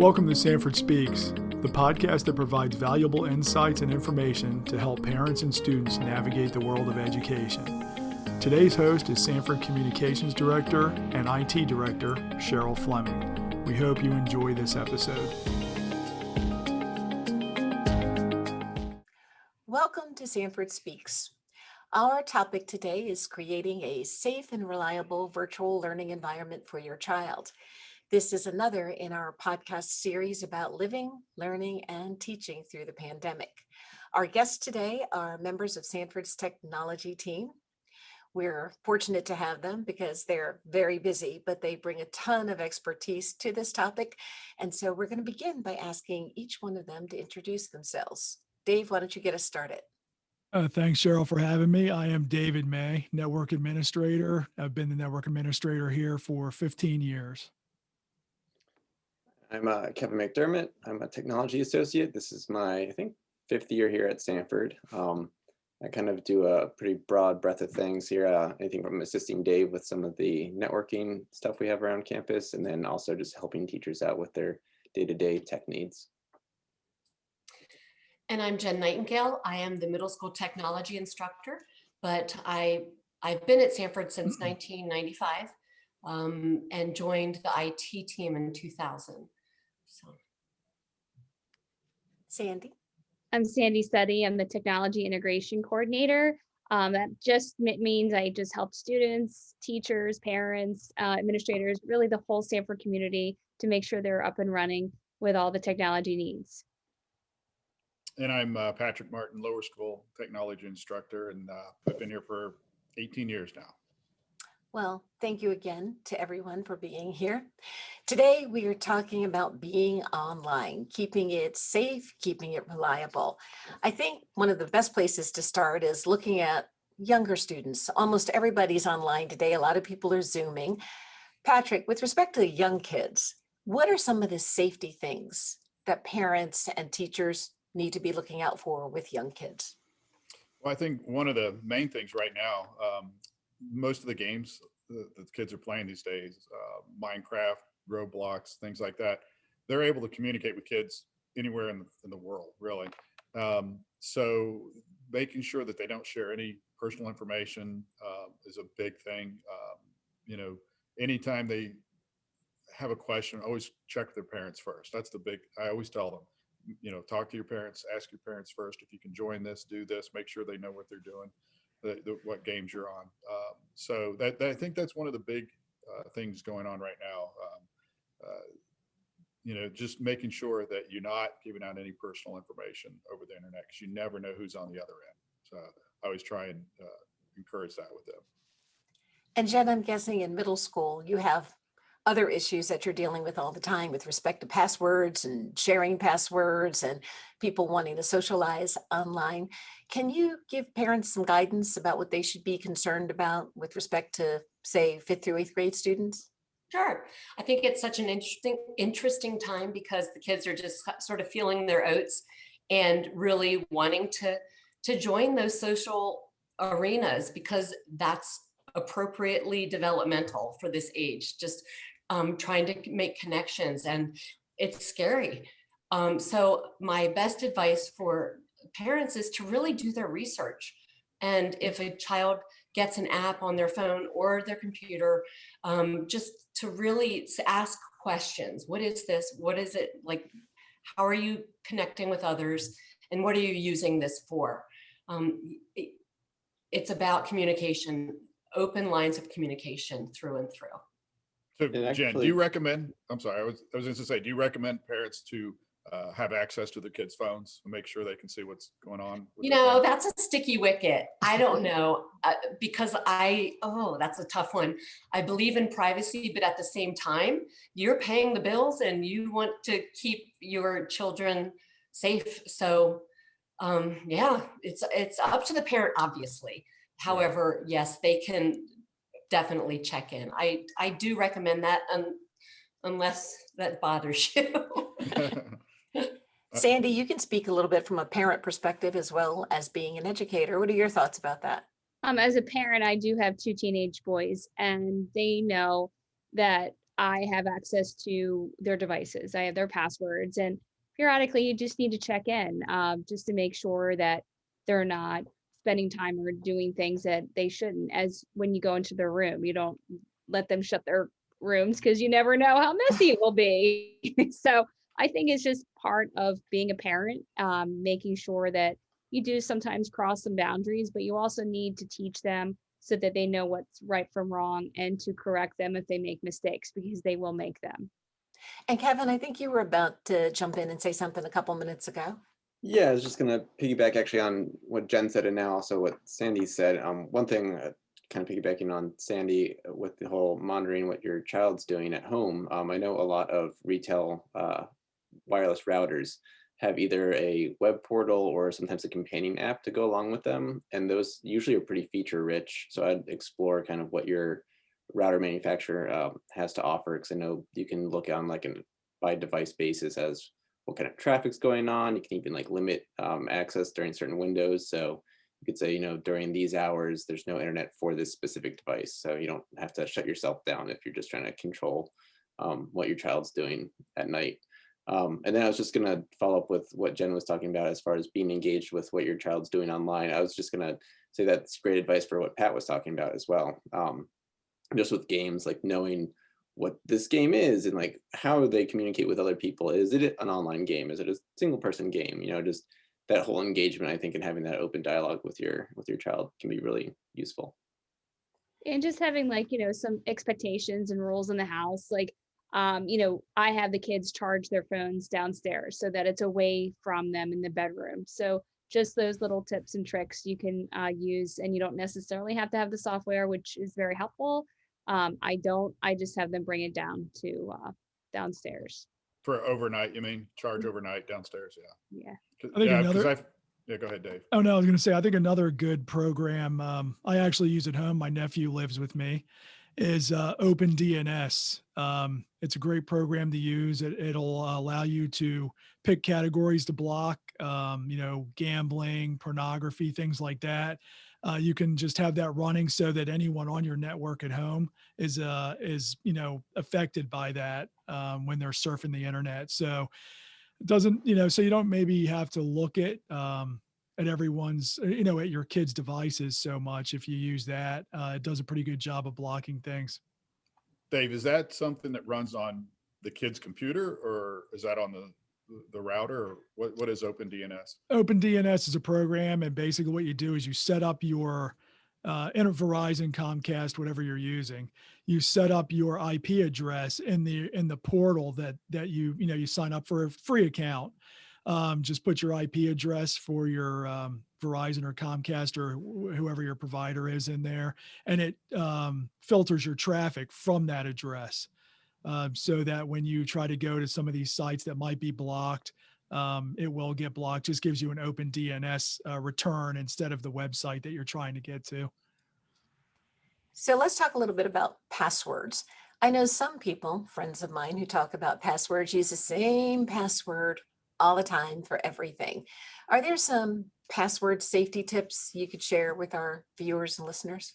Welcome to Sanford Speaks, the podcast that provides valuable insights and information to help parents and students navigate the world of education. Today's host is Sanford Communications Director and IT Director, Cheryl Fleming. We hope you enjoy this episode. Welcome to Sanford Speaks. Our topic today is creating a safe and reliable virtual learning environment for your child. This is another in our podcast series about living, learning, and teaching through the pandemic. Our guests today are members of Sanford's technology team. We're fortunate to have them because they're very busy, but they bring a ton of expertise to this topic. And so we're going to begin by asking each one of them to introduce themselves. Dave, why don't you get us started? Thanks, Cheryl, for having me. I am David May, Network Administrator. I've been the Network Administrator here for 15 years. I'm Kevin McDermott. I'm a technology associate. This is my, fifth year here at Sanford. I kind of do a pretty broad breadth of things here. I think I'm assisting Dave with some of the networking stuff we have around campus, and then also just helping teachers out with their day-to-day tech needs. And I'm Jen Nightingale. I am the middle school technology instructor, but I've been at Sanford since 1995 and joined the IT team in 2000. So, Sandy. I'm Sandy Suddy. I'm the technology integration coordinator. That just means I just help students, teachers, parents, administrators, really the whole Sanford community to make sure they're up and running with all the technology needs. And I'm Patrick Martin, lower school technology instructor, and I've been here for 18 years now. Well, thank you again to everyone for being here. Today, we are talking about being online, keeping it safe, keeping it reliable. I think one of the best places to start is looking at younger students. Almost everybody's online today. A lot of people are Zooming. Patrick, with respect to young kids, what are some of the safety things that parents and teachers need to be looking out for with young kids? Well, I think one of the main things right now, most of the games that the kids are playing these days, Minecraft, Roblox, things like that, they're able to communicate with kids anywhere in the world, really. So making sure that they don't share any personal information is a big thing. Anytime they have a question, always check with their parents first. That's I always tell them, talk to your parents, ask your parents first if you can join this, do this, make sure they know what they're doing. What games you're on. So I think that's one of the big things going on right now. Just making sure that you're not giving out any personal information over the internet, because you never know who's on the other end. So I always try and encourage that with them. And Jen, I'm guessing in middle school, you have other issues that you're dealing with all the time with respect to passwords and sharing passwords and people wanting to socialize online. Can you give parents some guidance about what they should be concerned about with respect to, say, 5th through 8th grade students? sure. I think it's such an interesting time because the kids are just sort of feeling their oats and really wanting to join those social arenas because that's appropriately developmental for this age. Just trying to make connections, and it's scary. So my best advice for parents is to really do their research. And if a child gets an app on their phone or their computer, just to really ask questions. What is this? What is it like? How are you connecting with others? And what are you using this for? It's about communication, open lines of communication through and through. So Jen, do you recommend, I'm sorry, I was going to say, do you recommend parents to have access to their kids' phones and make sure they can see what's going on? That's a sticky wicket. I don't know, because that's a tough one. I believe in privacy, but at the same time, you're paying the bills and you want to keep your children safe. So it's up to the parent, obviously. However, yes, they can definitely check in. I do recommend that unless that bothers you. Sandy, you can speak a little bit from a parent perspective as well as being an educator. What are your thoughts about that? As a parent, I do have 2 teenage boys, and they know that I have access to their devices. I have their passwords, and periodically you just need to check in, just to make sure that they're not spending time or doing things that they shouldn't. As when you go into their room, you don't let them shut their rooms because you never know how messy it will be. So I think it's just part of being a parent, making sure that you do sometimes cross some boundaries, but you also need to teach them so that they know what's right from wrong and to correct them if they make mistakes because they will make them. And Kevin, I think you were about to jump in and say something a couple minutes ago. Yeah, I was just gonna piggyback actually on what Jen said and now also what Sandy said. One thing, kind of piggybacking on Sandy with the whole monitoring what your child's doing at home. I know a lot of retail wireless routers have either a web portal or sometimes a companion app to go along with them, and those usually are pretty feature rich. So I'd explore kind of what your router manufacturer has to offer, because I know you can look on like an by device basis as what kind of traffic's going on. You can even like limit access during certain windows. So you could say, during these hours, there's no internet for this specific device. So you don't have to shut yourself down if you're just trying to control what your child's doing at night. And then I was just going to follow up with what Jen was talking about as far as being engaged with what your child's doing online. I was just going to say that's great advice for what Pat was talking about as well. Just with games, like knowing what this game is and like how they communicate with other people. Is it an online game? Is it a single person game? Just that whole engagement, I think, and having that open dialogue with your child can be really useful. And just having some expectations and rules in the house. I have the kids charge their phones downstairs so that it's away from them in the bedroom. So just those little tips and tricks you can use, and you don't necessarily have to have the software, which is very helpful. I just have them bring it down to downstairs. For overnight, you mean charge overnight downstairs? Yeah. Yeah. I think Yeah, another. yeah, go ahead, Dave. Oh no, I was going to say I think another good program I actually use at home. My nephew lives with me. Is OpenDNS. It's a great program to use. It'll allow you to pick categories to block. Gambling, pornography, things like that. You can just have that running so that anyone on your network at home is affected by that when they're surfing the internet. So it doesn't so you don't maybe have to look at everyone's at your kids' devices so much. If you use that, it does a pretty good job of blocking things. Dave, is that something that runs on the kid's computer, or is that on the router, or what is OpenDNS? OpenDNS is a program, and basically what you do is you set up your Verizon, Comcast, whatever you're using. You set up your IP address in the portal that you sign up for a free account. Just put your IP address for your Verizon or Comcast or whoever your provider is in there, and it filters your traffic from that address, so that when you try to go to some of these sites that might be blocked, it will get blocked. Just gives you an open DNS return instead of the website that you're trying to get to. So let's talk a little bit about passwords. I know some people, friends of mine who talk about passwords, use the same password all the time for everything. Are there some password safety tips you could share with our viewers and listeners?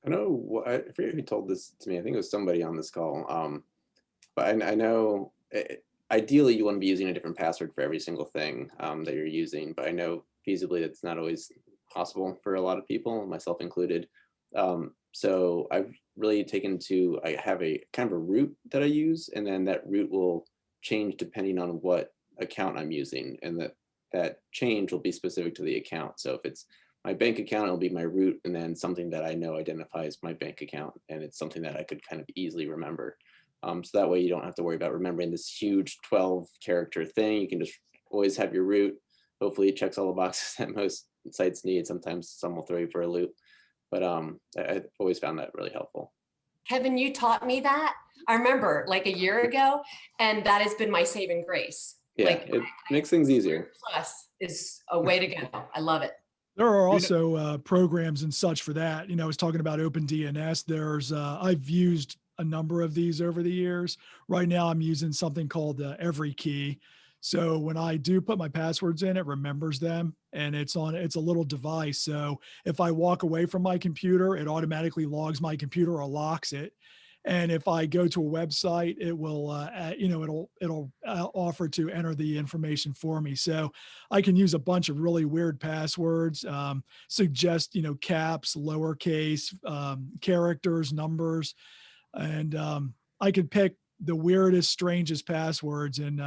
I forget who told this to me. I think it was somebody on this call. But I know ideally you want to be using a different password for every single thing that you're using. But I know feasibly that's not always possible for a lot of people, myself included. So I've really I have a kind of a root that I use, and then that root will change depending on what account I'm using, and that change will be specific to the account. So if it's my bank account, it'll be my root, and then something that I know identifies my bank account, and it's something that I could kind of easily remember. So that way you don't have to worry about remembering this huge 12-character thing. You can just always have your root. Hopefully it checks all the boxes that most sites need. Sometimes some will throw you for a loop, but I've always found that really helpful. Kevin, you taught me that. I remember like a year ago, and that has been my saving grace. Yeah, it makes things easier. Plus is a way to go. I love it. There are also programs and such for that. I was talking about OpenDNS. There's I've used a number of these over the years. Right now I'm using something called Every Key. So when I do put my passwords in, it remembers them, and it's a little device. So if I walk away from my computer, it automatically logs my computer or locks it. And if I go to a website, it will, it'll offer to enter the information for me. So I can use a bunch of really weird passwords, suggest, caps, lowercase, characters, numbers, and I could pick the weirdest, strangest passwords. And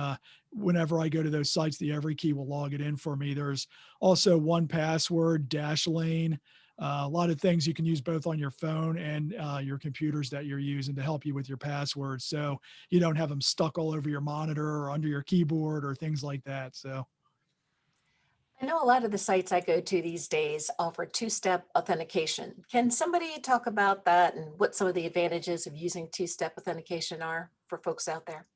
whenever I go to those sites, the Every Key will log it in for me. There's also 1Password, Dashlane, a lot of things you can use both on your phone and your computers that you're using to help you with your passwords. So you don't have them stuck all over your monitor or under your keyboard or things like that. So. I know a lot of the sites I go to these days offer two-step authentication. Can somebody talk about that and what some of the advantages of using two-step authentication are for folks out there?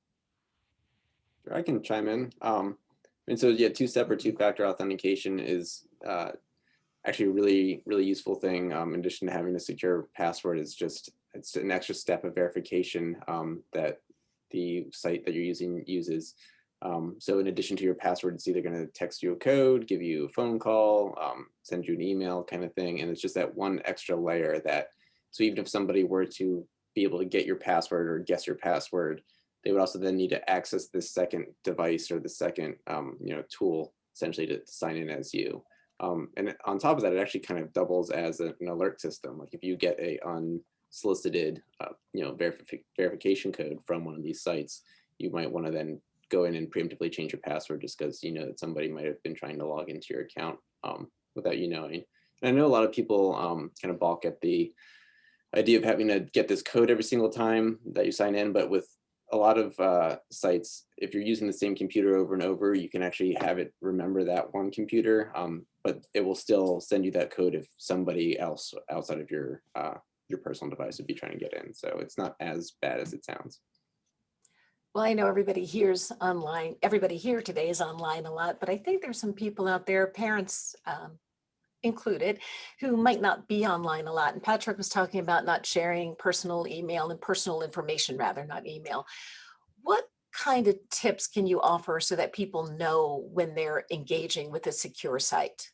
Sure, I can chime in. And so yeah, two-step or two-factor authentication is actually a really, really useful thing. In addition to having a secure password, it's an extra step of verification that the site that you're using uses. So in addition to your password, it's either going to text you a code, give you a phone call, send you an email kind of thing. And it's just that one extra layer so even if somebody were to be able to get your password or guess your password, they would also then need to access this second device or the second, tool essentially to sign in as you. And on top of that, it actually kind of doubles as an alert system. Like if you get a unsolicited, verification code from one of these sites, you might want to then go in and preemptively change your password just because you know that somebody might have been trying to log into your account without you knowing. And I know a lot of people kind of balk at the idea of having to get this code every single time that you sign in, but with a lot of sites, if you're using the same computer over and over, you can actually have it remember that one computer, but it will still send you that code if somebody else outside of your personal device would be trying to get in. So it's not as bad as it sounds. Well, I know everybody here's online. Everybody here today is online a lot, but I think there's some people out there, parents included, who might not be online a lot. And Patrick was talking about not sharing personal email and personal information, rather, not email. What kind of tips can you offer so that people know when they're engaging with a secure site?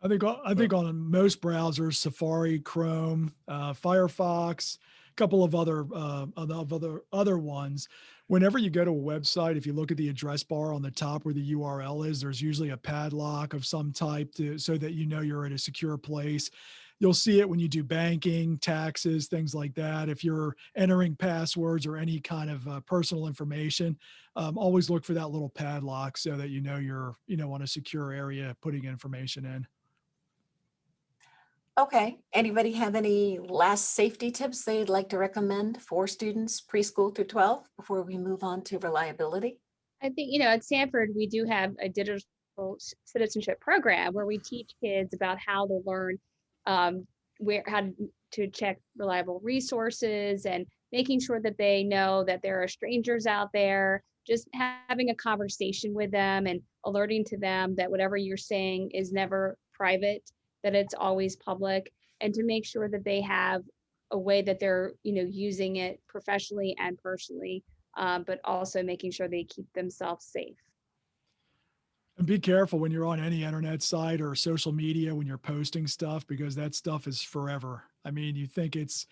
I think on most browsers, Safari, Chrome, Firefox, a couple of other ones. Whenever you go to a website, if you look at the address bar on the top where the URL is, there's usually a padlock of some type so that you know you're at a secure place. You'll see it when you do banking, taxes, things like that. If you're entering passwords or any kind of personal information, always look for that little padlock so that you know you're on a secure area putting information in. Okay, anybody have any last safety tips they'd like to recommend for students preschool through 12 before we move on to reliability? I think, at Sanford, we do have a digital citizenship program where we teach kids about how to learn how to check reliable resources and making sure that they know that there are strangers out there, just having a conversation with them and alerting to them that whatever you're saying is never private, that it's always public, and to make sure that they have a way that they're, using it professionally and personally, but also making sure they keep themselves safe. And be careful when you're on any internet site or social media when you're posting stuff, because that stuff is forever. I mean, you think it's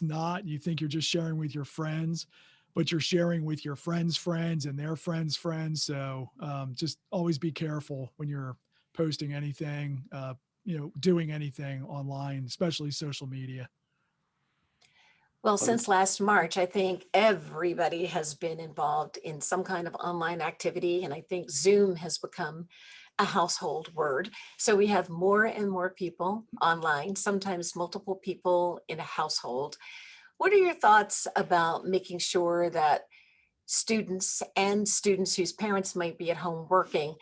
not, you think you're just sharing with your friends, but you're sharing with your friends' friends and their friends' friends. So just always be careful when you're posting anything, doing anything online, especially social media. Well, since last March, I think everybody has been involved in some kind of online activity, and I think Zoom has become a household word. So we have more and more people online, sometimes multiple people in a household. What are your thoughts about making sure that students and students whose parents might be at home working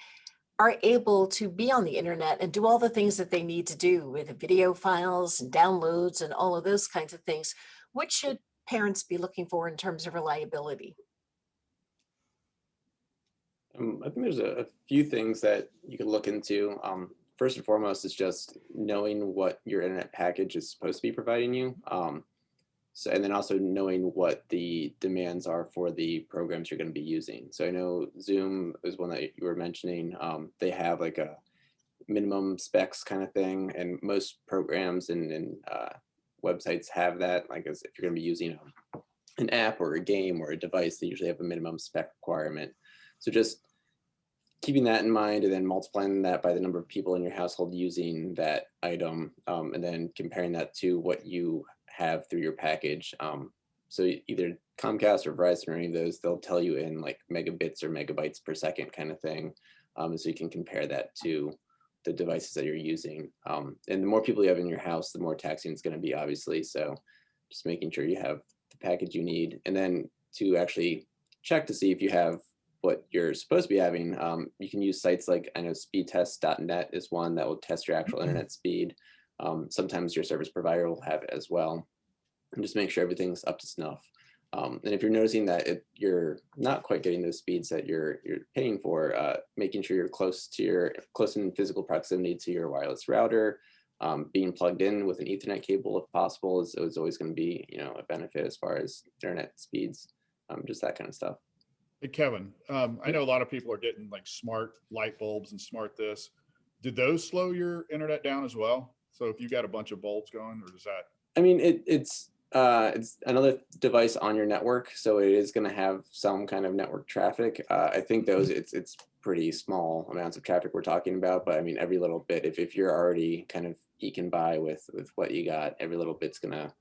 are able to be on the internet and do all the things that they need to do with video files and downloads and all of those kinds of things? What should parents be looking for in terms of reliability? I think there's a few things that you could look into. First and foremost is just knowing what your internet package is supposed to be providing you. And then also knowing what the demands are for the programs you're going to be using. So I know Zoom is one that you were mentioning. They have like a minimum specs kind of thing, and most programs and websites have that. Like as if you're going to be using an app or a game or a device, they usually have a minimum spec requirement. So just keeping that in mind and then multiplying that by the number of people in your household using that item, and then comparing that to what you have through your package. So either Comcast or Verizon or any of those, they'll tell you in like megabits or megabytes per second kind of thing. So you can compare that to the devices that you're using. And the more people you have in your house, the more taxing it's going to be, obviously. So just making sure you have the package you need, and then to actually check to see if you have what you're supposed to be having. You can use sites like, I know speedtest.net is one that will test your actual internet speed. Sometimes your service provider will have it as well, and just make sure everything's up to snuff. And if you're noticing that you're not quite getting those speeds that you're paying for, making sure you're close in physical proximity to your wireless router, being plugged in with an Ethernet cable if possible is always going to be, a benefit as far as internet speeds, just that kind of stuff. Hey, Kevin, I know a lot of people are getting like smart light bulbs and smart this. Did those slow your internet down as well? So if you got a bunch of bulbs going, or does that? I mean, it's another device on your network, so it is going to have some kind of network traffic. I think those it's pretty small amounts of traffic we're talking about, but I mean, every little bit, if you're already kind of eking by with what you got, every little bit's gonna,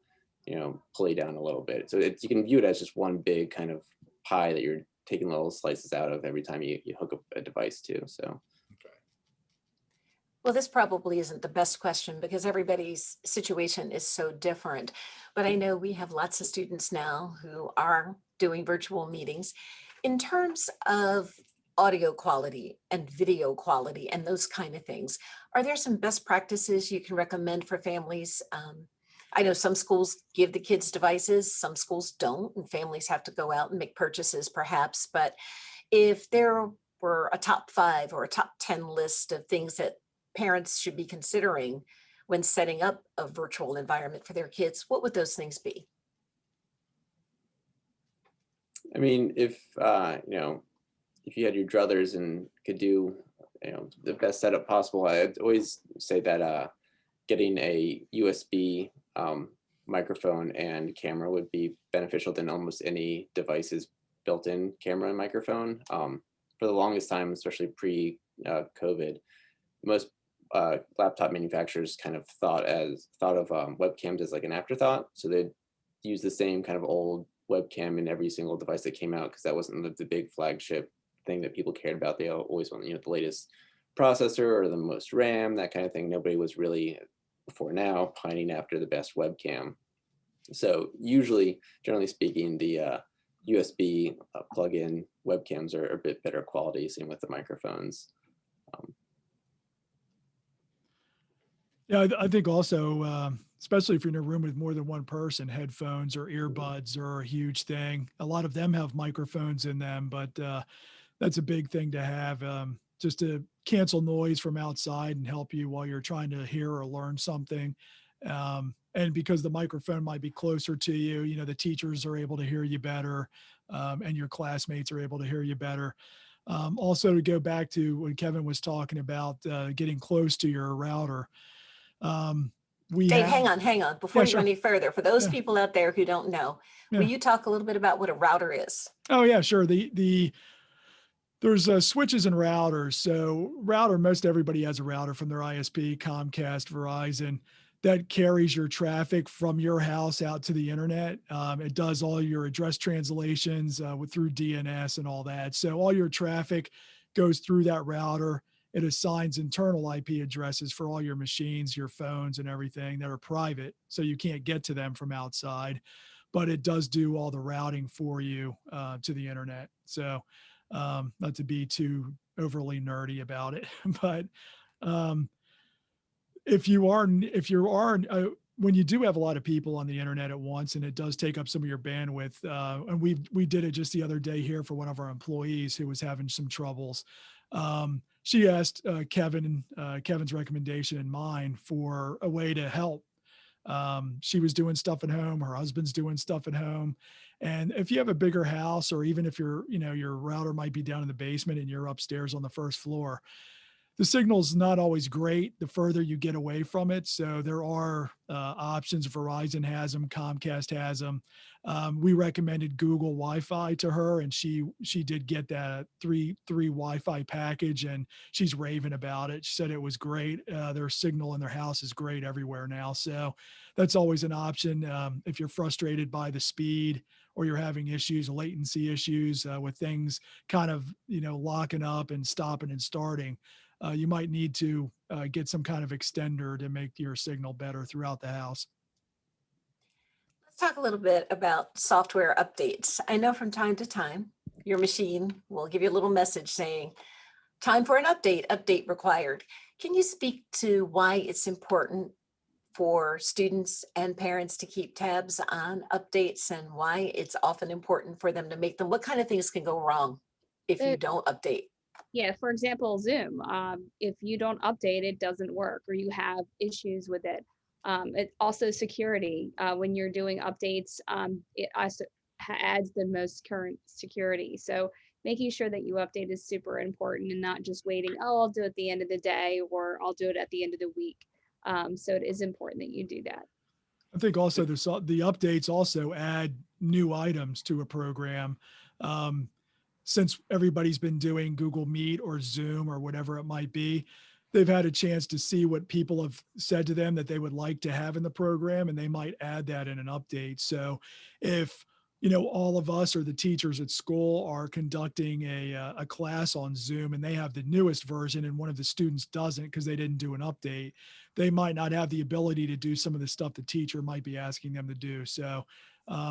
pull you down a little bit. So you can view it as just one big kind of pie that you're taking little slices out of every time you hook up a device to. So. Okay. Well, this probably isn't the best question because everybody's situation is so different. But I know we have lots of students now who are doing virtual meetings. In terms of audio quality and video quality and those kind of things, are there some best practices you can recommend for families? I know some schools give the kids devices, some schools don't, and families have to go out and make purchases perhaps. But if there were a top 5 or a top 10 list of things that parents should be considering when setting up a virtual environment for their kids, what would those things be? I mean, if you had your druthers and could do, the best setup possible, I'd always say that getting a USB microphone and camera would be beneficial than almost any device's built-in camera and microphone. For the longest time, especially pre-COVID, most laptop manufacturers kind of thought of webcams as like an afterthought. So they'd use the same kind of old webcam in every single device that came out because that wasn't the big flagship thing that people cared about. They always want, the latest processor or the most RAM, that kind of thing. Nobody was really, before now, pining after the best webcam. So usually, generally speaking, the USB plug-in webcams are a bit better quality, same with the microphones. Yeah, I think also, especially if you're in a room with more than one person, headphones or earbuds are a huge thing. A lot of them have microphones in them, but that's a big thing to have, just to cancel noise from outside and help you while you're trying to hear or learn something. And because the microphone might be closer to you, the teachers are able to hear you better, and your classmates are able to hear you better. Also, to go back to what Kevin was talking about, getting close to your router. Dave, hang on. Before Yeah, you sure. go any further, for those Yeah. people out there who don't know, Yeah. will you talk a little bit about what a router is? Oh yeah, sure. There's switches and routers. So most everybody has a router from their ISP, Comcast, Verizon, that carries your traffic from your house out to the internet. It does all your address translations through DNS and all that. So all your traffic goes through that router. It assigns internal IP addresses for all your machines, your phones, and everything that are private. So you can't get to them from outside, but it does do all the routing for you to the internet. So not to be too overly nerdy about it, but if you are, when you do have a lot of people on the internet at once, and it does take up some of your bandwidth, and we did it just the other day here for one of our employees who was having some troubles. She asked Kevin's recommendation and mine for a way to help. She was doing stuff at home. Her husband's doing stuff at home. And if you have a bigger house, or even if your router might be down in the basement and you're upstairs on the first floor, the signal's not always great the further you get away from it. So there are options. Verizon has them, Comcast has them. We recommended Google Wi-Fi to her, and she did get that three Wi-Fi package, and she's raving about it. She said it was great. Their signal in their house is great everywhere now, so that's always an option. If you're frustrated by the speed, or you're having issues, latency issues with things kind of locking up and stopping and starting, you might need to get some kind of extender to make your signal better throughout the house. Let's talk a little bit about software updates. I know from time to time, your machine will give you a little message saying, time for an update, update required. Can you speak to why it's important for students and parents to keep tabs on updates, and why it's often important for them to make them? What kind of things can go wrong if you don't update? Yeah, for example, Zoom. If you don't update, it doesn't work, or you have issues with it. It also security. When you're doing updates, it also adds the most current security. So making sure that you update is super important, and not just waiting, oh, I'll do it at the end of the day, or I'll do it at the end of the week. So it is important that you do that. I think also the updates also add new items to a program. Since everybody's been doing Google Meet or Zoom or whatever it might be, they've had a chance to see what people have said to them that they would like to have in the program, and they might add that in an update. So if all of us or the teachers at school are conducting a class on Zoom, and they have the newest version, and one of the students doesn't because they didn't do an update, they might not have the ability to do some of the stuff the teacher might be asking them to do. So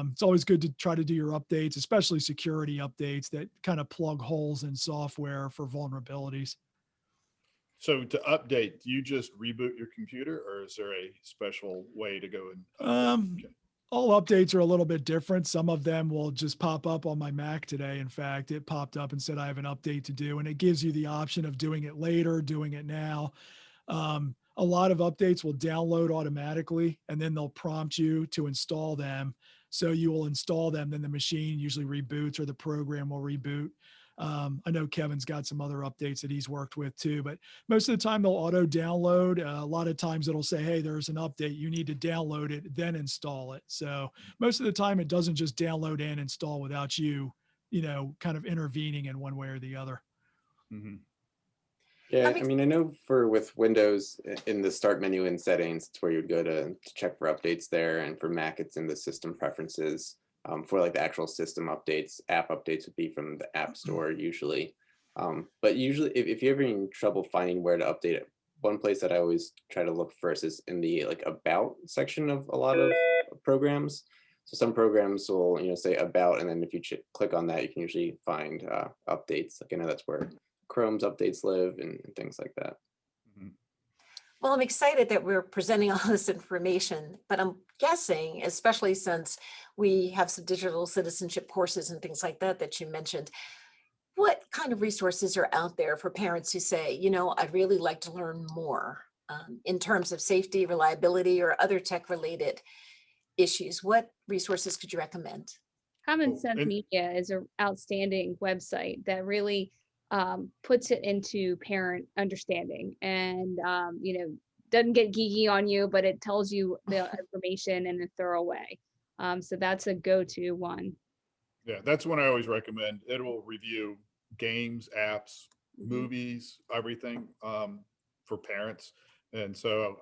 it's always good to try to do your updates, especially security updates that kind of plug holes in software for vulnerabilities. So to update, do you just reboot your computer, or is there a special way to go and update? All updates are a little bit different. Some of them will just pop up on my Mac today. In fact, it popped up and said I have an update to do, and it gives you the option of doing it later, doing it now. A lot of updates will download automatically, and then they'll prompt you to install them. So you will install them, then the machine usually reboots, or the program will reboot. I know Kevin's got some other updates that he's worked with too, but most of the time they'll auto download. A lot of times it'll say, hey, there's an update, you need to download it, then install it. So most of the time it doesn't just download and install without you, kind of intervening in one way or the other. Mm-hmm. Yeah, I mean, I know with Windows in the start menu in settings, it's where you'd go to check for updates there. And for Mac, it's in the system preferences. For like the actual system updates, app updates would be from the App Store usually. But usually if you're having trouble finding where to update it, one place that I always try to look first is in the like about section of a lot of programs. So some programs will, say about, and then if you click on that, you can usually find updates. Like I know that's where Chrome's updates live and things like that. Mm-hmm. Well, I'm excited that we're presenting all this information, but I'm guessing, especially since we have some digital citizenship courses and things like that you mentioned, what kind of resources are out there for parents who say, I'd really like to learn more in terms of safety, reliability, or other tech-related issues? What resources could you recommend? Common Sense Media is an outstanding website that really puts it into parent understanding, and doesn't get geeky on you, but it tells you the information in a thorough way. So that's a go-to one. Yeah, that's one I always recommend. It will review games, apps, movies, everything for parents. And so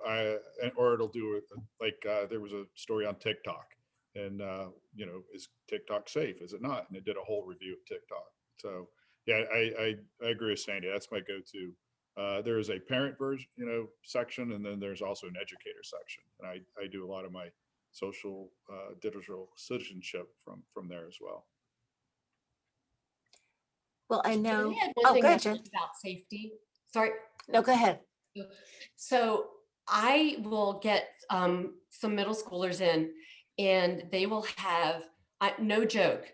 or it'll do it like there was a story on TikTok, and is TikTok safe? Is it not? And it did a whole review of TikTok. So yeah, I agree with Sandy. That's my go-to. There is a parent version, section, and then there's also an educator section. And I do a lot of my social digital citizenship from there as well. Well, I know. Can I add one thing go ahead, that's Jen. about safety? Sorry. No, go ahead. So I will get some middle schoolers in, and they will have, no joke,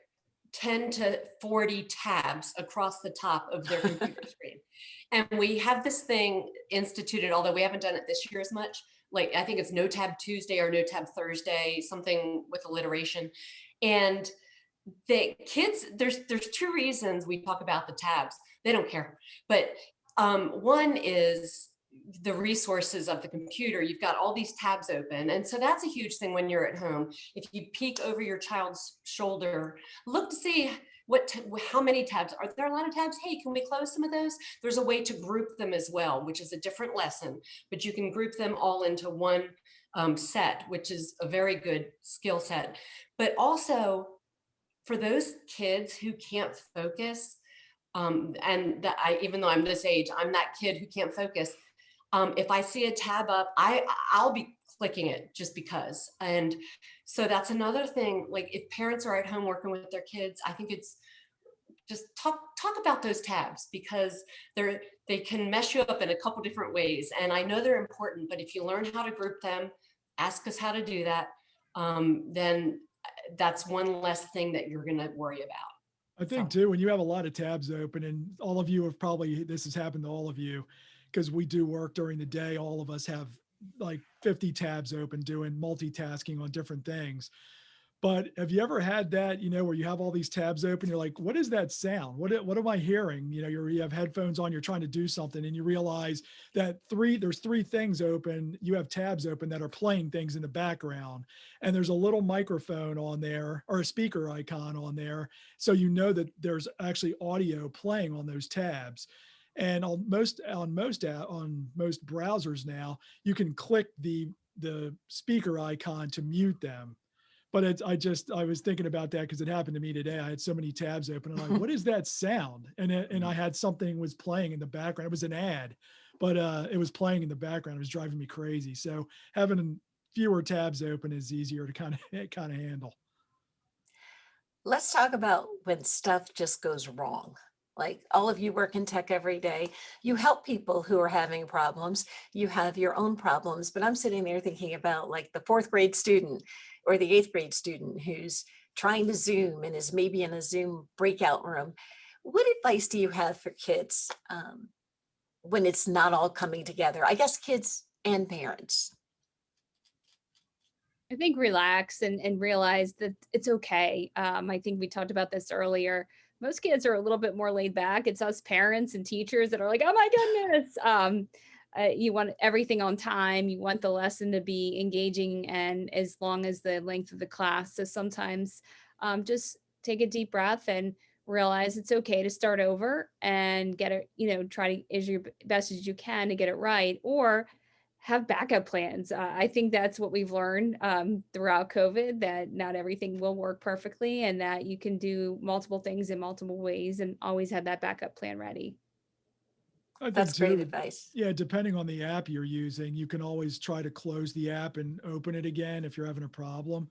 10 to 40 tabs across the top of their computer screen. And we have this thing instituted, although we haven't done it this year as much. Like I think it's No Tab Tuesday or No Tab Thursday, something with alliteration. And the kids, there's two reasons we talk about the tabs. They don't care. But one is the resources of the computer. You've got all these tabs open. And so that's a huge thing when you're at home. If you peek over your child's shoulder, look to see how many tabs. Are there a lot of tabs? Hey, can we close some of those? There's a way to group them as well, which is a different lesson, but you can group them all into one set, which is a very good skill set. But also for those kids who can't focus, and that even though I'm this age, I'm that kid who can't focus. If I see a tab up, I'll be clicking it just because. And so that's another thing. Like if parents are at home working with their kids, I think it's just talk about those tabs, because they can mess you up in a couple different ways. And I know they're important, but if you learn how to group them, ask us how to do that, then that's one less thing that you're going to worry about. I think too, when you have a lot of tabs open, and all of you have probably, this has happened to all of you, because we do work during the day. All of us have like 50 tabs open doing multitasking on different things. But have you ever had that, where you have all these tabs open, you're like, what is that sound? What am I hearing? You have headphones on, you're trying to do something, and you realize that there's three things open. You have tabs open that are playing things in the background, and there's a little microphone on there or a speaker icon on there. So that there's actually audio playing on those tabs. And on most browsers now, you can click the speaker icon to mute them. But I was thinking about that because it happened to me today. I had so many tabs open. I'm like, what is that sound? And I had something was playing in the background. It was an ad, but it was playing in the background. It was driving me crazy. So having fewer tabs open is easier to kind of handle. Let's talk about when stuff just goes wrong. Like all of you work in tech every day. You help people who are having problems. You have your own problems, but I'm sitting there thinking about like the 4th grade student or the 8th grade student who's trying to Zoom and is maybe in a Zoom breakout room. What advice do you have for kids when it's not all coming together? I guess kids and parents. I think relax and realize that it's okay. I think we talked about this earlier. Most kids are a little bit more laid back. It's us parents and teachers that are like, oh my goodness. You want everything on time. You want the lesson to be engaging and as long as the length of the class. So sometimes just take a deep breath and realize it's okay to start over and get it, try to as your best as you can to get it right, or have backup plans. I think that's what we've learned throughout COVID, that not everything will work perfectly and that you can do multiple things in multiple ways and always have that backup plan ready. I think That's great too, advice. yeah, depending on the app you're using, you can always try to close the app and open it again if you're having a problem.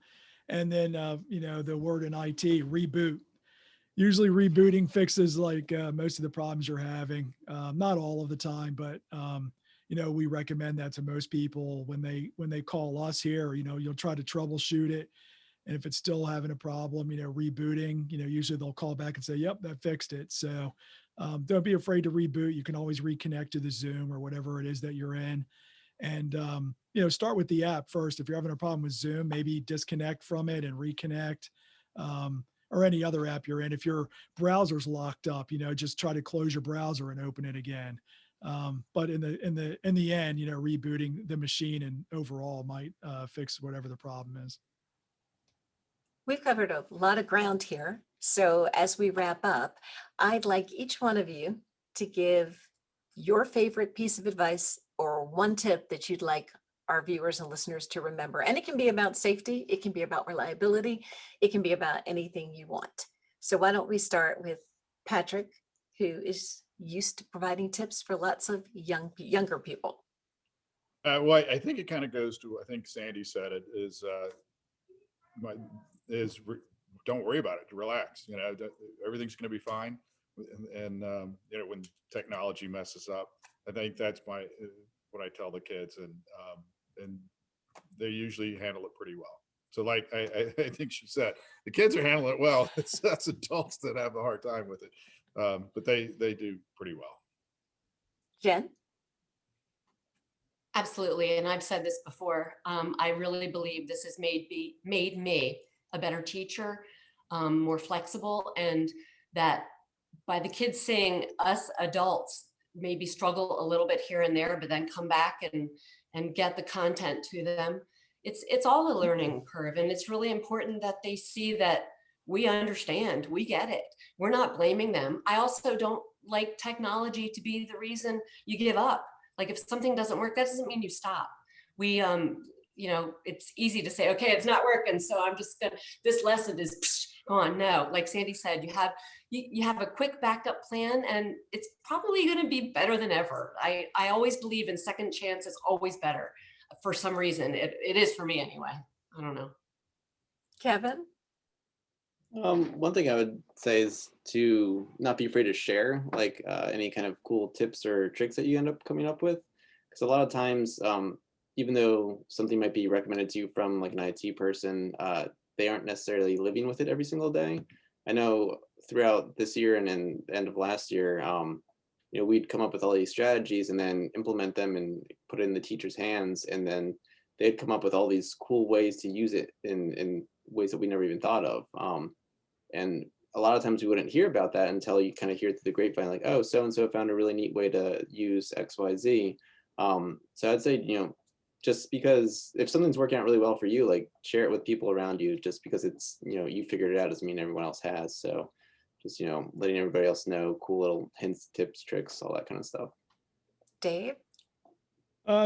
And then, the word in IT, reboot. Usually rebooting fixes like most of the problems you're having. Not all of the time, but we recommend that to most people when they call us here. You'll try to troubleshoot it, and if it's still having a problem, rebooting, usually they'll call back and say, yep, that fixed it. So don't be afraid to reboot. You can always reconnect to the Zoom or whatever it is that you're in, and start with the app first. If you're having a problem with Zoom, maybe disconnect from it and reconnect. Or any other app you're in. If your browser's locked up, just try to close your browser and open it again. But in the end, rebooting the machine and overall might fix whatever the problem is. We've covered a lot of ground here. So as we wrap up, I'd like each one of you to give your favorite piece of advice or one tip that you'd like our viewers and listeners to remember. And it can be about safety. It can be about reliability. It can be about anything you want. So why don't we start with Patrick, who is used to providing tips for lots of younger people. Well, I think it kind of goes to, I think Sandy said it, don't worry about it, relax. Everything's going to be fine. And when technology messes up, I think that's what I tell the kids, and they usually handle it pretty well. So like I think she said, the kids are handling it well. It's us adults that have a hard time with it, but they do pretty well. Jen? Absolutely, and I've said this before. I really believe this has made me a better teacher, more flexible, and that by the kids seeing us adults maybe struggle a little bit here and there, but then come back and get the content to them. It's all a learning curve, and it's really important that they see that we understand, we get it. We're not blaming them. I also don't like technology to be the reason you give up. Like if something doesn't work, that doesn't mean you stop. We, it's easy to say, okay, it's not working, so I'm just gonna, this lesson is gone. No, like Sandy said, you have a quick backup plan, and it's probably going to be better than ever. I always believe in second chance is always better. For some reason, it is for me anyway. I don't know. Kevin? One thing I would say is to not be afraid to share like any kind of cool tips or tricks that you end up coming up with. Because a lot of times, even though something might be recommended to you from like an IT person, they aren't necessarily living with it every single day. I know throughout this year and then the end of last year, we'd come up with all these strategies and then implement them and put it in the teacher's hands. And then they'd come up with all these cool ways to use it in ways that we never even thought of. And a lot of times we wouldn't hear about that until you kind of hear through the grapevine, like, oh, so-and-so found a really neat way to use XYZ. So I'd say, just because if something's working out really well for you, like share it with people around you. Just because it's, you figured it out doesn't mean everyone else has. So just, letting everybody else know cool little hints, tips, tricks, all that kind of stuff. Dave?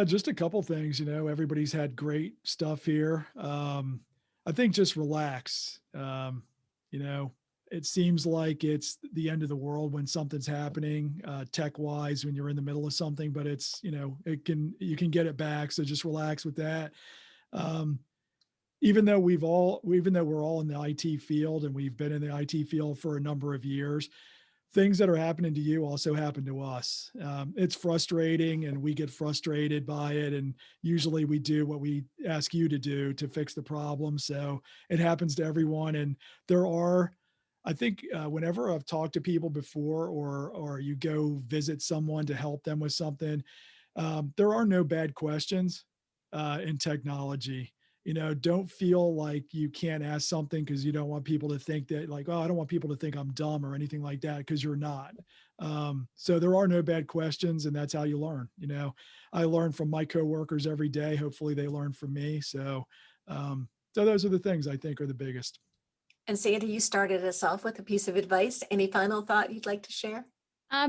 Just a couple things, everybody's had great stuff here. I think just relax. It seems like it's the end of the world when something's happening, tech wise, when you're in the middle of something, but it's, you can get it back. So just relax with that. Even though we're all in the IT field and we've been in the IT field for a number of years, things that are happening to you also happen to us. It's frustrating and we get frustrated by it. And usually we do what we ask you to do to fix the problem. So it happens to everyone. And I think whenever I've talked to people before, or you go visit someone to help them with something, there are no bad questions in technology. Don't feel like you can't ask something because you don't want people to think that like, oh, I don't want people to think I'm dumb or anything like that, because you're not. So there are no bad questions, and that's how you learn. I learn from my coworkers every day. Hopefully they learn from me. So those are the things I think are the biggest. And Sandy, you started us off with a piece of advice. Any final thought you'd like to share?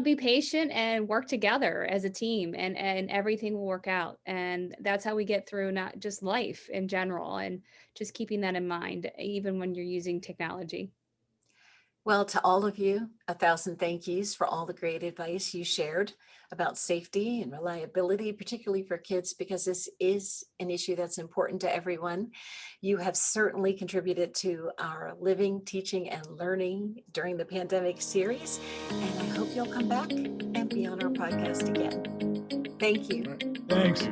Be patient and work together as a team, and everything will work out. And that's how we get through not just life in general, and just keeping that in mind, even when you're using technology. Well, to all of you, 1,000 thank yous for all the great advice you shared about safety and reliability, particularly for kids, because this is an issue that's important to everyone. You have certainly contributed to our living, teaching, and learning during the pandemic series, and I hope you'll come back and be on our podcast again. Thank you. Thanks.